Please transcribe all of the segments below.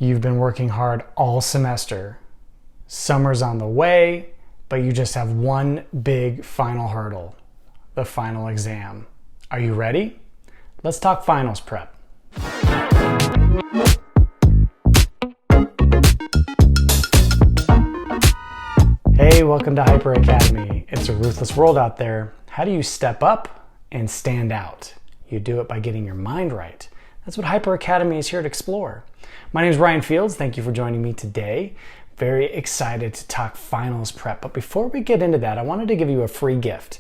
You've been working hard all semester. Summer's on the way, but you just have one big final hurdle, the final exam. Are you ready? Let's talk finals prep. Hey, welcome to Hyper Academy. It's a ruthless world out there. How do you step up and stand out? You do it by getting your mind right. That's what Hyper Academy is here to explore. My name is Ryan Fields. Thank you for joining me today. Very excited to talk finals prep. But before we get into that, I wanted to give you a free gift.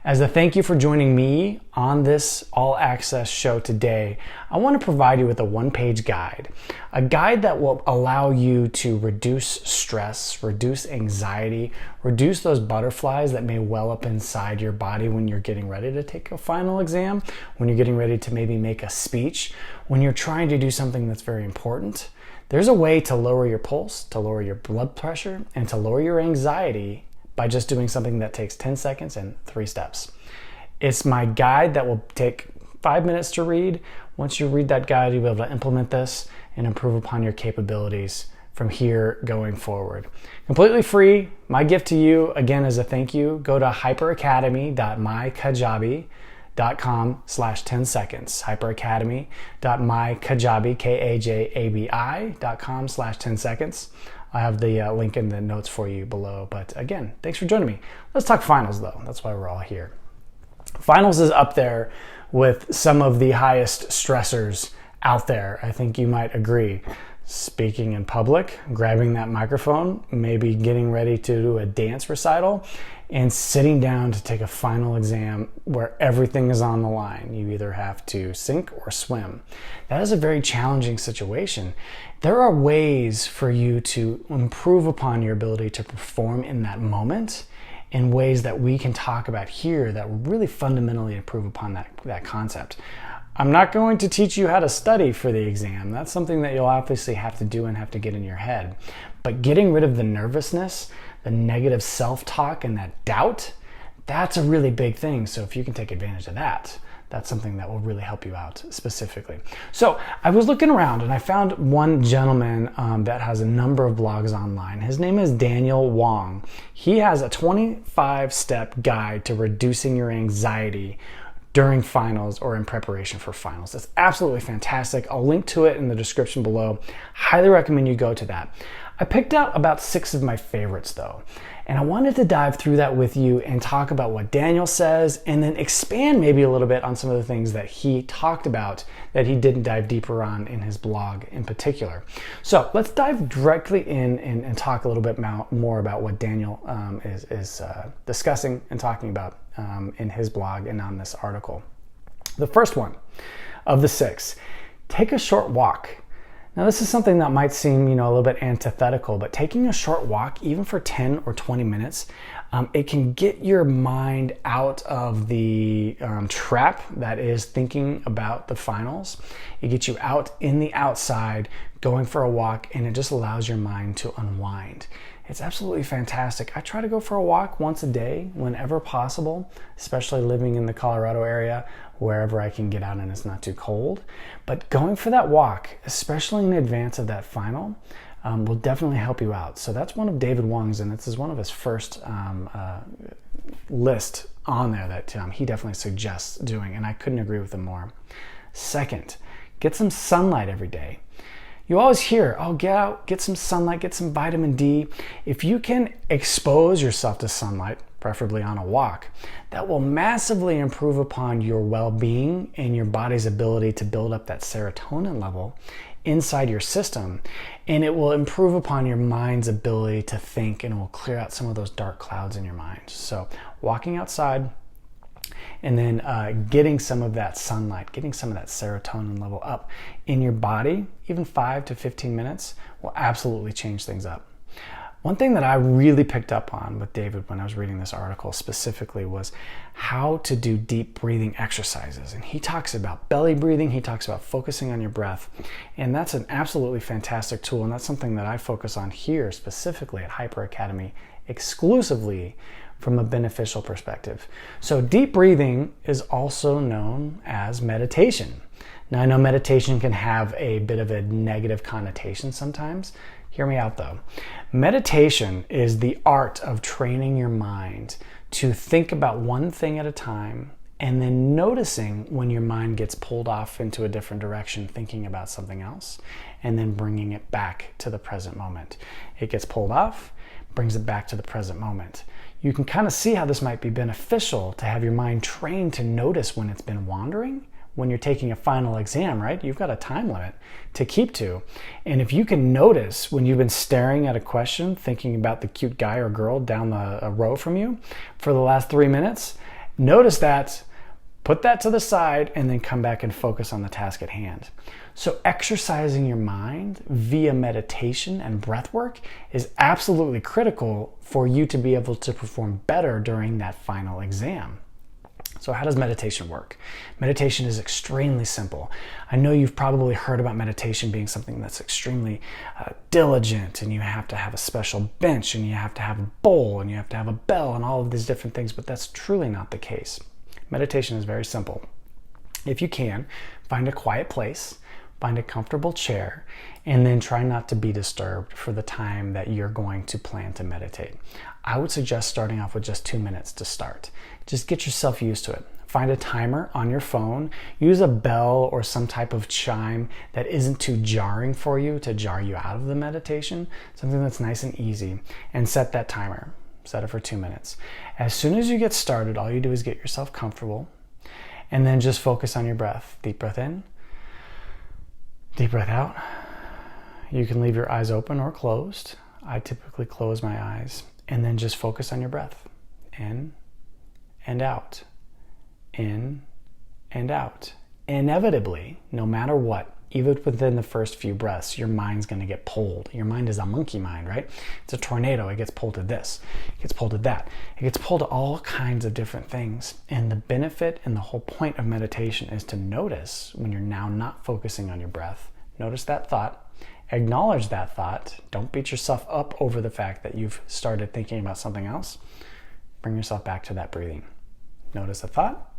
As a thank you for joining me on this all-access show today, I want to provide you with a one-page guide. A guide that will allow you to reduce stress, reduce anxiety, reduce those butterflies that may well up inside your body when you're getting ready to take a final exam, when you're getting ready to maybe make a speech, when you're trying to do something that's very important. There's a way to lower your pulse, to lower your blood pressure, and to lower your anxiety by just doing something that takes 10 seconds and 3 steps. It's my guide that will take 5 minutes to read. Once you read that guide, you'll be able to implement this and improve upon your capabilities from here going forward. Completely free. My gift to you, again, as a thank you, go to hyperacademy.mykajabi.com/10 seconds. hyperacademy.mykajabi.com/10 seconds. I have the link in the notes for you below. But again, thanks for joining me. Let's talk finals though. That's why we're all here. Finals is up there with some of the highest stressors out there. I think you might agree. Speaking in public, grabbing that microphone, maybe getting ready to do a dance recital, and sitting down to take a final exam where everything is on the line. You either have to sink or swim. That is a very challenging situation. There are ways for you to improve upon your ability to perform in that moment in ways that we can talk about here that will really fundamentally improve upon that concept. I'm not going to teach you how to study for the exam. That's something that you'll obviously have to do and have to get in your head. But getting rid of the nervousness, the negative self-talk, and that doubt, that's a really big thing. So if you can take advantage of that, that's something that will really help you out specifically. So I was looking around and I found one gentleman that has a number of blogs online. His name is Daniel Wong. He has a 25-step guide to reducing your anxiety during finals or in preparation for finals. That's absolutely fantastic. I'll link to it in the description below. Highly recommend you go to that. I picked out about 6 of my favorites though, and I wanted to dive through that with you and talk about what Daniel says and then expand maybe a little bit on some of the things that he talked about that he didn't dive deeper on in his blog in particular. So let's dive directly in and talk a little bit more about what Daniel is discussing and talking about in his blog and on this article. The first one of the 6, take a short walk. Now this is something that might seem, a little bit antithetical, but taking a short walk, even for 10 or 20 minutes, it can get your mind out of the trap that is thinking about the finals. It gets you out in the outside, going for a walk, and it just allows your mind to unwind. It's absolutely fantastic. I try to go for a walk once a day whenever possible, especially living in the Colorado area, wherever I can get out and it's not too cold. But going for that walk, especially in advance of that final, will definitely help you out. So that's one of David Wong's, and this is one of his first list on there that he definitely suggests doing, and I couldn't agree with him more. Second, get some sunlight every day. You always hear, oh, get out, get some sunlight, get some vitamin D. If you can expose yourself to sunlight, preferably on a walk, that will massively improve upon your well-being and your body's ability to build up that serotonin level inside your system. And it will improve upon your mind's ability to think, and it will clear out some of those dark clouds in your mind. So walking outside, and then getting some of that sunlight, getting some of that serotonin level up in your body, even 5 to 15 minutes, will absolutely change things up. One thing that I really picked up on with David when I was reading this article specifically was how to do deep breathing exercises. And he talks about belly breathing, he talks about focusing on your breath, and that's an absolutely fantastic tool, and that's something that I focus on here specifically at Hyper Academy exclusively from a beneficial perspective. So deep breathing is also known as meditation. Now, I know meditation can have a bit of a negative connotation sometimes. Hear me out though. Meditation is the art of training your mind to think about one thing at a time and then noticing when your mind gets pulled off into a different direction, thinking about something else, and then bringing it back to the present moment. It gets pulled off, brings it back to the present moment. You can kind of see how this might be beneficial to have your mind trained to notice when it's been wandering. When you're taking a final exam, right? You've got a time limit to keep to. And if you can notice when you've been staring at a question, thinking about the cute guy or girl down a row from you for the last 3 minutes, notice that, put that to the side, and then come back and focus on the task at hand. So exercising your mind via meditation and breath work is absolutely critical for you to be able to perform better during that final exam. So how does meditation work? Meditation is extremely simple. I know you've probably heard about meditation being something that's extremely diligent, and you have to have a special bench, and you have to have a bowl, and you have to have a bell, and all of these different things, but that's truly not the case. Meditation is very simple. If you can, find a quiet place, find a comfortable chair, and then try not to be disturbed for the time that you're going to plan to meditate. I would suggest starting off with just 2 minutes to start. Just get yourself used to it. Find a timer on your phone. Use a bell or some type of chime that isn't too jarring for you to jar you out of the meditation. Something that's nice and easy. And set that timer. Set it for 2 minutes. As soon as you get started, all you do is get yourself comfortable and then just focus on your breath. Deep breath in, deep breath out. You can leave your eyes open or closed. I typically close my eyes, and then just focus on your breath. In and out, in and out. Inevitably, no matter what, even within the first few breaths, your mind's going to get pulled. Your mind is a monkey mind, right? It's a tornado. It gets pulled to this. It gets pulled to that. It gets pulled to all kinds of different things. And the benefit and the whole point of meditation is to notice when you're now not focusing on your breath. Notice that thought. Acknowledge that thought. Don't beat yourself up over the fact that you've started thinking about something else. Bring yourself back to that breathing. Notice a thought.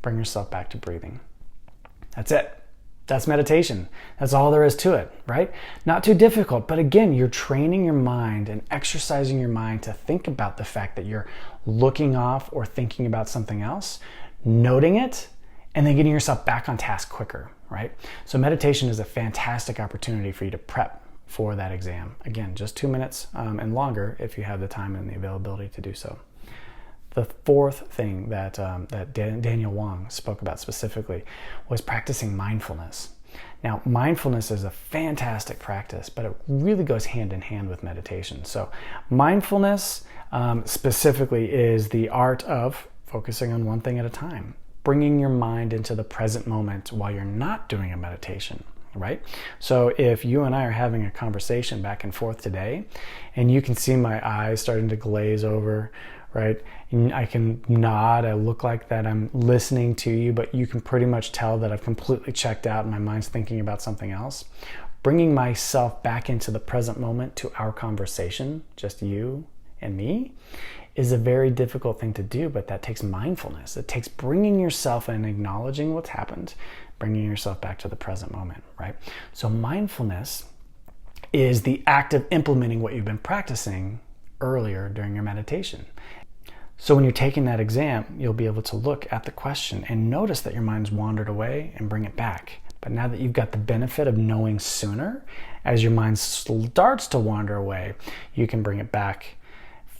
Bring yourself back to breathing. That's it. That's meditation. That's all there is to it, right? Not too difficult, but again, you're training your mind and exercising your mind to think about the fact that you're looking off or thinking about something else, noting it, and then getting yourself back on task quicker, right? So meditation is a fantastic opportunity for you to prep for that exam. Again, just 2 minutes and longer if you have the time and the availability to do so. The fourth thing that Daniel Wang spoke about specifically was practicing mindfulness. Now, mindfulness is a fantastic practice, but it really goes hand in hand with meditation. So mindfulness specifically is the art of focusing on one thing at a time, bringing your mind into the present moment while you're not doing a meditation. Right? So if you and I are having a conversation back and forth today, and you can see my eyes starting to glaze over, right? And I can nod, I look like that I'm listening to you, but you can pretty much tell that I've completely checked out and my mind's thinking about something else. Bringing myself back into the present moment to our conversation, just you and me, is a very difficult thing to do, but that takes mindfulness. It takes bringing yourself and acknowledging what's happened, bringing yourself back to the present moment, right? So mindfulness is the act of implementing what you've been practicing earlier during your meditation. So when you're taking that exam, you'll be able to look at the question and notice that your mind's wandered away and bring it back. But now that you've got the benefit of knowing sooner, as your mind starts to wander away, you can bring it back.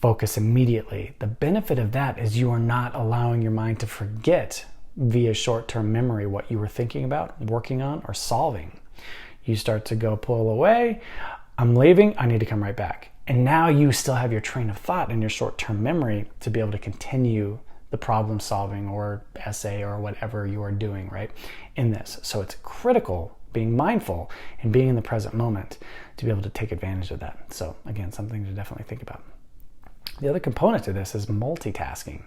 Focus immediately. The benefit of that is you are not allowing your mind to forget via short-term memory what you were thinking about, working on, or solving. You start to go pull away. I'm leaving. I need to come right back. And now you still have your train of thought and your short-term memory to be able to continue the problem solving or essay or whatever you are doing, right, in this. So it's critical being mindful and being in the present moment to be able to take advantage of that. So again, something to definitely think about. The other component to this is multitasking.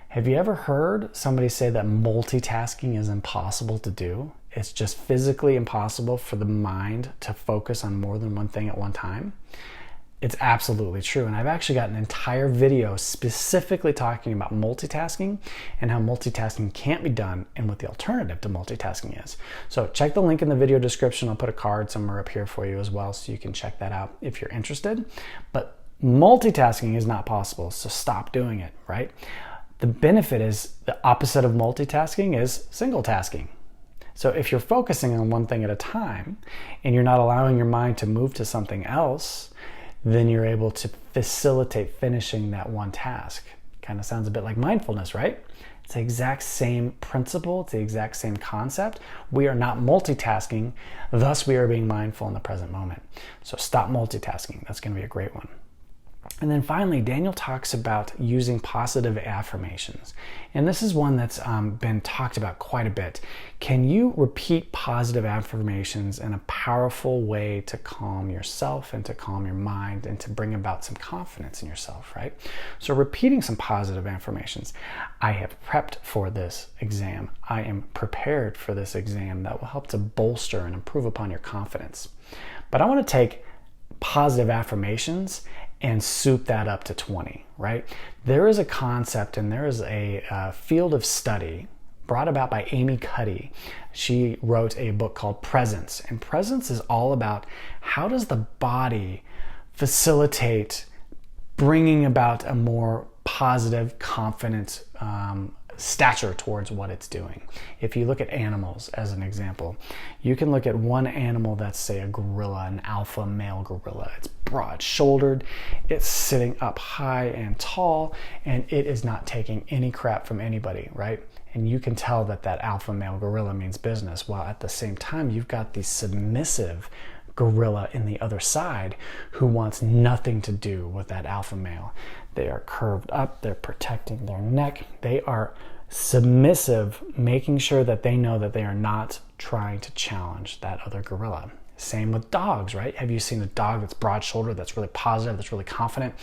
Have you ever heard somebody say that multitasking is impossible to do? It's just physically impossible for the mind to focus on more than one thing at one time. It's absolutely true. And I've actually got an entire video specifically talking about multitasking and how multitasking can't be done and what the alternative to multitasking is. So check the link in the video description. I'll put a card somewhere up here for you as well, so you can check that out if you're interested. But multitasking is not possible, so stop doing it, right? The benefit is the opposite of multitasking is single tasking. So if you're focusing on one thing at a time and you're not allowing your mind to move to something else, then you're able to facilitate finishing that one task. Kind of sounds a bit like mindfulness, right? It's the exact same principle. It's the exact same concept. We are not multitasking, thus we are being mindful in the present moment. So stop multitasking. That's going to be a great one. And then finally, Daniel talks about using positive affirmations. And this is one that's been talked about quite a bit. Can you repeat positive affirmations in a powerful way to calm yourself and to calm your mind and to bring about some confidence in yourself, right? So repeating some positive affirmations. I have prepped for this exam. I am prepared for this exam. That will help to bolster and improve upon your confidence. But I want to take positive affirmations and soup that up to 20, right? There is a concept and there is a field of study brought about by Amy Cuddy. She wrote a book called Presence, and Presence is all about how does the body facilitate bringing about a more positive, confident stature towards what it's doing. If you look at animals as an example, you can look at one animal that's, say, a gorilla, an alpha male gorilla. It's broad-shouldered, it's sitting up high and tall, and it is not taking any crap from anybody, right? And you can tell that that alpha male gorilla means business, while at the same time you've got the submissive gorilla in the other side who wants nothing to do with that alpha male. They are curved up, they're protecting their neck, they are submissive, making sure that they know that they are not trying to challenge that other gorilla. Same with dogs, right? Have you seen a dog that's broad-shouldered, that's really positive, that's really confident,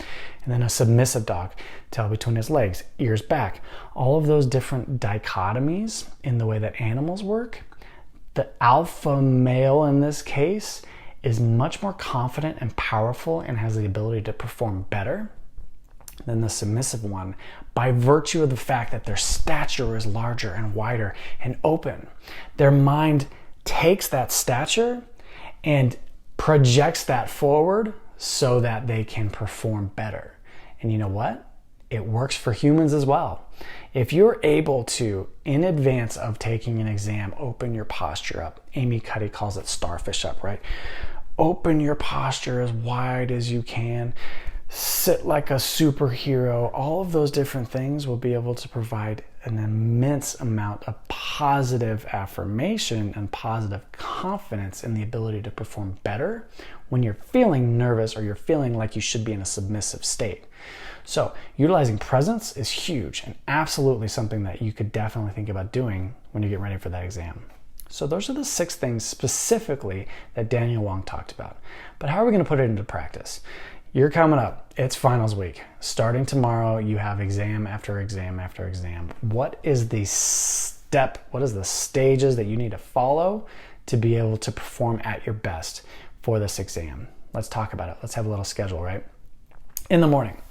and then a submissive dog, tail between his legs, ears back? All of those different dichotomies in the way that animals work. The alpha male in this case is much more confident and powerful and has the ability to perform better than the submissive one by virtue of the fact that their stature is larger and wider and open. Their mind takes that stature and projects that forward so that they can perform better. And you know what? It works for humans as well. If you're able to, in advance of taking an exam, open your posture up. Amy Cuddy calls it starfish up, right? Open your posture as wide as you can. Sit like a superhero. All of those different things will be able to provide an immense amount of positive affirmation and positive confidence in the ability to perform better when you're feeling nervous or you're feeling like you should be in a submissive state. So utilizing presence is huge and absolutely something that you could definitely think about doing when you get ready for that exam. So those are the 6 things specifically that Daniel Wong talked about. But how are we going to put it into practice? You're coming up. It's finals week. Starting tomorrow, you have exam after exam after exam. What is the step? What is the stages that you need to follow to be able to perform at your best for this exam? Let's talk about it. Let's have a little schedule, right? In the morning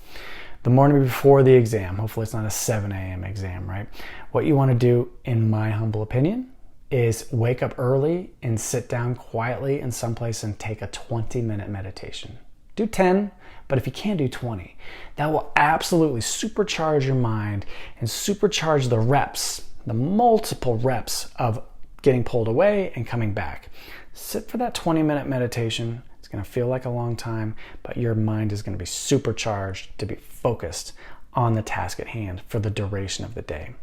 before the exam, hopefully it's not a 7 a.m. exam, right? What you want to do, in my humble opinion, is wake up early and sit down quietly in someplace and take a 20-minute meditation. Do 10, but if you can't do 20, that will absolutely supercharge your mind and supercharge the reps, the multiple reps of getting pulled away and coming back. Sit for that 20-minute meditation. It's going to feel like a long time, but your mind is going to be supercharged to be focused on the task at hand for the duration of the day.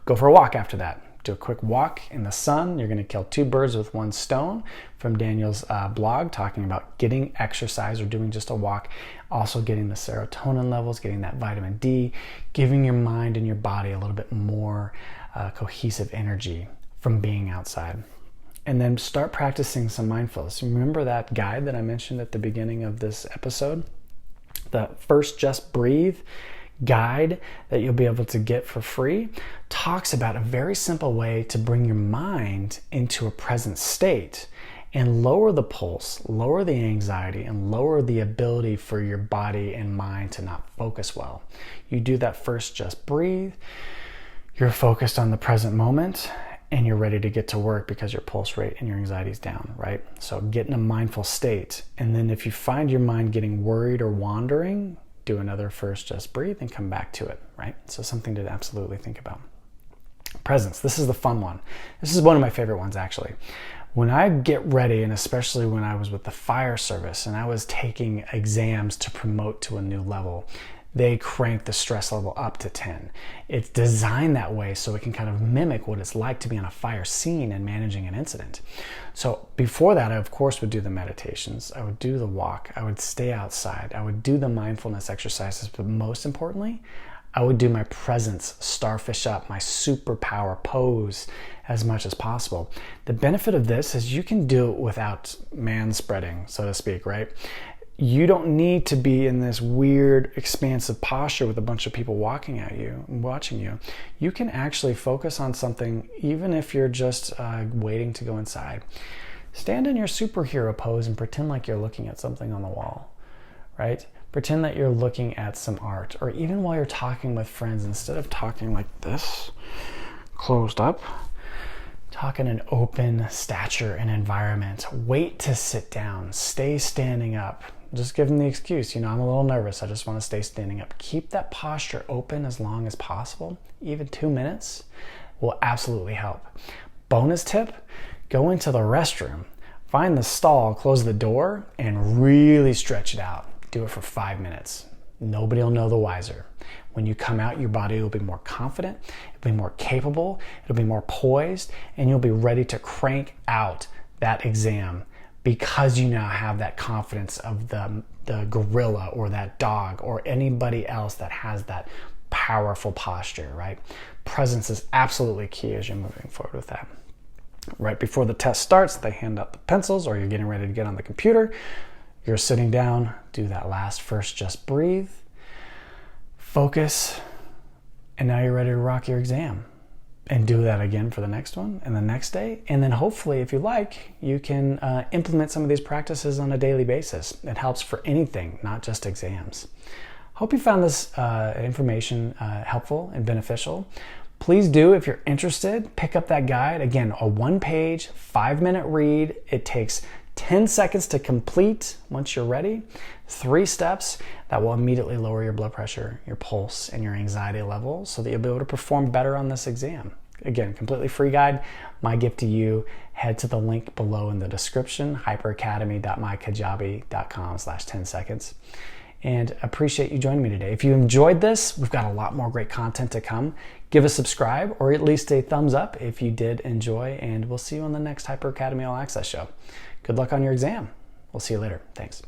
Go for a walk after that. Do a quick walk in the sun. You're going to kill 2 birds with 1 stone from Daniel's blog, talking about getting exercise or doing just a walk, also getting the serotonin levels, getting that vitamin D, giving your mind and your body a little bit more cohesive energy from being outside. And then start practicing some mindfulness. Remember that guide that I mentioned at the beginning of this episode? The first Just Breathe guide that you'll be able to get for free talks about a very simple way to bring your mind into a present state and lower the pulse, lower the anxiety, and lower the ability for your body and mind to not focus well. You do that first, just breathe. You're focused on the present moment, and you're ready to get to work because your pulse rate and your anxiety is down, right? So get in a mindful state. And then if you find your mind getting worried or wandering, do another first, just breathe and come back to it, right? So something to absolutely think about. Presence, this is the fun one. This is one of my favorite ones, actually. When I get ready, and especially when I was with the fire service and I was taking exams to promote to a new level, they crank the stress level up to 10. It's designed that way so it can kind of mimic what it's like to be on a fire scene and managing an incident. So before that, I of course would do the meditations, I would do the walk, I would stay outside, I would do the mindfulness exercises, but most importantly, I would do my presence, starfish up, my superpower pose as much as possible. The benefit of this is you can do it without man-spreading, so to speak, right? You don't need to be in this weird, expansive posture with a bunch of people walking at you and watching you. You can actually focus on something even if you're just waiting to go inside. Stand in your superhero pose and pretend like you're looking at something on the wall, right? Pretend that you're looking at some art, or even while you're talking with friends, instead of talking like this, closed up, talk in an open stature and environment. Wait to sit down, stay standing up. Just give them the excuse, I'm a little nervous, I just want to stay standing up. Keep that posture open as long as possible. Even 2 minutes will absolutely help. Bonus tip, go into the restroom, find the stall, close the door, and really stretch it out. Do it for 5 minutes. Nobody will know the wiser. When you come out, your body will be more confident, it'll be more capable, it'll be more poised, and you'll be ready to crank out that exam because you now have that confidence of the gorilla or that dog or anybody else that has that powerful posture, right? Presence is absolutely key as you're moving forward with that. Right before the test starts, they hand out the pencils, or you're getting ready to get on the computer. You're sitting down, do that last first, just breathe, focus, and now you're ready to rock your exam. And do that again for the next one and the next day. And then hopefully, if you like, you can implement some of these practices on a daily basis. It helps for anything, not just exams. Hope you found this information helpful and beneficial. Please do, if you're interested, pick up that guide. Again, a 1-page, 5-minute read. It takes 10 seconds to complete once you're ready. 3 steps that will immediately lower your blood pressure, your pulse, and your anxiety level so that you'll be able to perform better on this exam. Again, completely free guide. My gift to you, head to the link below in the description, hyperacademy.mykajabi.com/10 seconds. And appreciate you joining me today. If you enjoyed this, we've got a lot more great content to come. Give a subscribe or at least a thumbs up if you did enjoy, and we'll see you on the next Hyper Academy All Access show. Good luck on your exam. We'll see you later. Thanks.